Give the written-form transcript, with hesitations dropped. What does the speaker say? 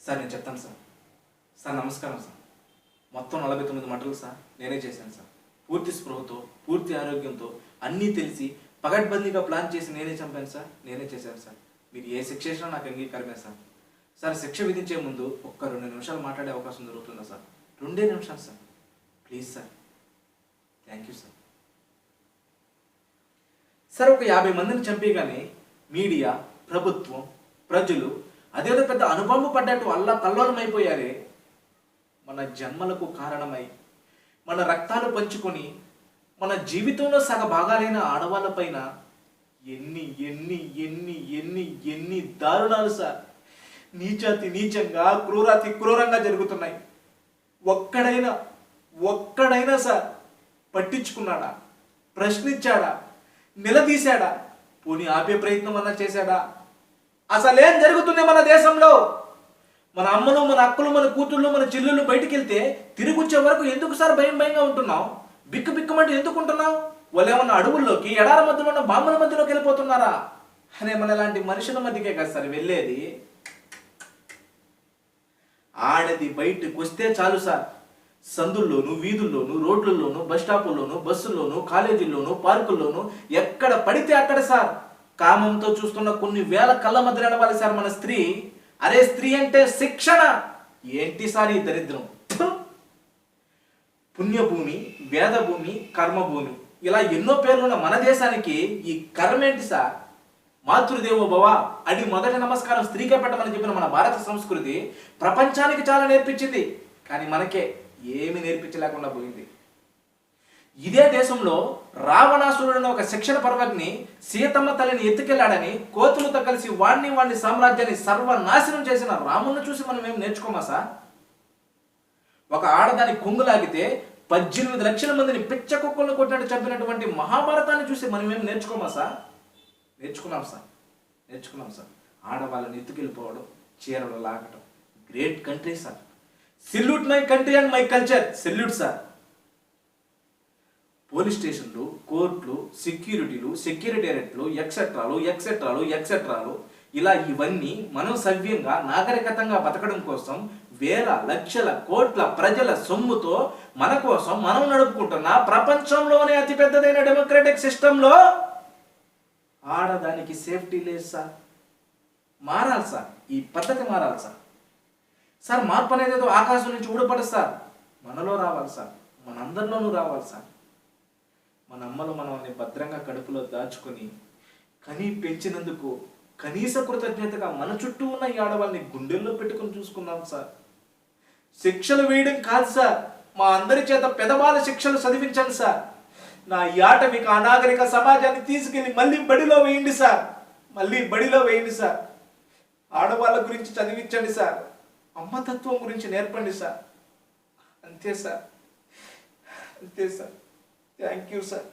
Sir నేను చెప్తాను sir. Sir నమస్కారం సార్. మొత్తం 49 మటలు సార్ నేనే చేశాను సార్. పూర్తి స్పృహతో, పూర్తి ఆరోగ్యంతో, అన్నీ తెలిసి పగడ్బందీగా ప్లాన్ చేసి నేనే చంపాను సార్. నేనే చేశాను సార్. మీరు ఏ శిక్ష చేసినా నాకు అంగీకారమే సార్. సార్ శిక్ష విధించే ముందు ఒక్క 2 నిమిషాలు మాట్లాడే అవకాశం దొరుకుతుందా సార్? 2 నిమిషాలు sir, please sir. Thank you sir. Sir ఒక 50 మందిని చంపేగానే మీడియా, ప్రభుత్వం, ప్రజలు అదేదో పెద్ద అనుభవం పడ్డట్టు అల్లా కల్లోలమైపోయారే. మన జన్మలకు కారణమై మన రక్తాలు పంచుకొని మన జీవితంలో సగ భాగాలైన ఆడవాళ్ళపైన ఎన్ని ఎన్ని ఎన్ని ఎన్ని ఎన్ని దారుణాలు సార్ నీచాతి నీచంగా, క్రూరాతి క్రూరంగా జరుగుతున్నాయి. ఒక్కడైనా సార్ పట్టించుకున్నాడా? ప్రశ్నించాడా? నిలదీశాడా? పోనీ ఆపే ప్రయత్నం అన్నా చేశాడా? అసలేం జరుగుతుంది మన దేశంలో? మన అమ్మలు, మన అక్కలు, మన కూతుళ్ళు, మన చెల్లెళ్ళు బయటికి వెళ్తే తిరిగి వచ్చే వరకు ఎందుకు సార్ భయంగా ఉంటున్నావు? బిక్కుమంటూ ఎందుకు ఉంటున్నావు? వాళ్ళు ఏమన్నా అడవుల్లోకి, ఎడార మధ్యలో ఉన్న బాంబుల మధ్యలోకి వెళ్ళిపోతున్నారా అనే మన ఇలాంటి మనుషుల మధ్యకే కదా సార్ వెళ్ళేది. ఆడది బయటకు వస్తే చాలు సార్, సందుల్లోను, వీధుల్లోను, రోడ్లలోను, బస్ స్టాపుల్లోను, బస్సుల్లోను, కాలేజీల్లోను, పార్కుల్లోను ఎక్కడ పడితే అక్కడ సార్ కామంతో చూస్తున్న కొన్ని వేల కళ్ళ మధ్య నడవాలి సార్ మన స్త్రీ. అరే స్త్రీ అంటే శిక్షణ ఏంటి సార్ ఈ దరిద్రం? పుణ్యభూమి, వేదభూమి, కర్మభూమి ఇలా ఎన్నో పేర్లున్న మన దేశానికి ఈ కర్మ ఏంటి సార్? మాతృదేవో భవ అది మొదటి నమస్కారం స్త్రీకే పెట్టమని చెప్పిన మన భారత సంస్కృతి ప్రపంచానికి చాలా నేర్పించింది. కానీ మనకే ఏమి నేర్పించలేకుండా పోయింది. ఇదే దేశంలో రావణాసురుడని ఒక శిక్షణ పర్వజ్ఞి సీతమ్మ తల్లిని ఎత్తుకెళ్లాడని కోతులతో కలిసి వాణ్ణి సామ్రాజ్యాన్ని సర్వనాశనం చేసిన రాముని చూసి మనం ఏం నేర్చుకోమా సార్? ఒక ఆడదాని కొంగులాగితే 18 లక్షల మందిని పిచ్చ కుక్కలను కొట్టినట్టు చంపినటువంటి మహాభారతాన్ని చూసి మనం ఏం నేర్చుకోమా సార్? నేర్చుకున్నాం సార్. ఆడవాళ్ళని ఎత్తుకెళ్ళిపోవడం, చీరలు లాగటం, great country sir. Salute my country and my culture, salute sir. Police స్టేషన్లు, కోర్టులు, సెక్యూరిటీలు, సెక్యూరిటేరియట్లు, ఎక్సెట్రాలు ఇలా ఇవన్నీ మనం సవ్యంగా నాగరికతంగా బతకడం కోసం వేల లక్షల కోట్ల ప్రజల సొమ్ముతో మన కోసం మనం నడుపుకుంటున్న ప్రపంచంలోనే అతిపెద్దదైన డెమోక్రటిక్ సిస్టంలో ఆడదానికి సేఫ్టీ లేదు సార్. మారాలి సార్, ఈ పద్ధతి మారాలి సార్. సార్ మార్పు అనేది ఏదో ఆకాశం నుంచి ఊడపడదు సార్, మనలో రావాలి సార్, మనందరిలోనూ రావాలి సార్. మన అమ్మలు మనల్ని భద్రంగా కడుపులో దాచుకొని కనీ పెంచినందుకు కనీస కృతజ్ఞతగా మన చుట్టూ ఉన్న ఈ ఆడవాళ్ళని గుండెల్లో పెట్టుకుని చూసుకున్నాం సార్. శిక్షలు వేయడం కాదు సార్, మా అందరి చేత పెదబాల శిక్షలు చదివించండి సార్. నా ఈ ఆటవిక అనాగరిక సమాజాన్ని తీసుకెళ్లి మళ్ళీ బడిలో వేయండి సార్. ఆడవాళ్ళ గురించి చదివించండి సార్, అమ్మతత్వం గురించి నేర్పండి సార్. అంతే సార్. Thank you sir.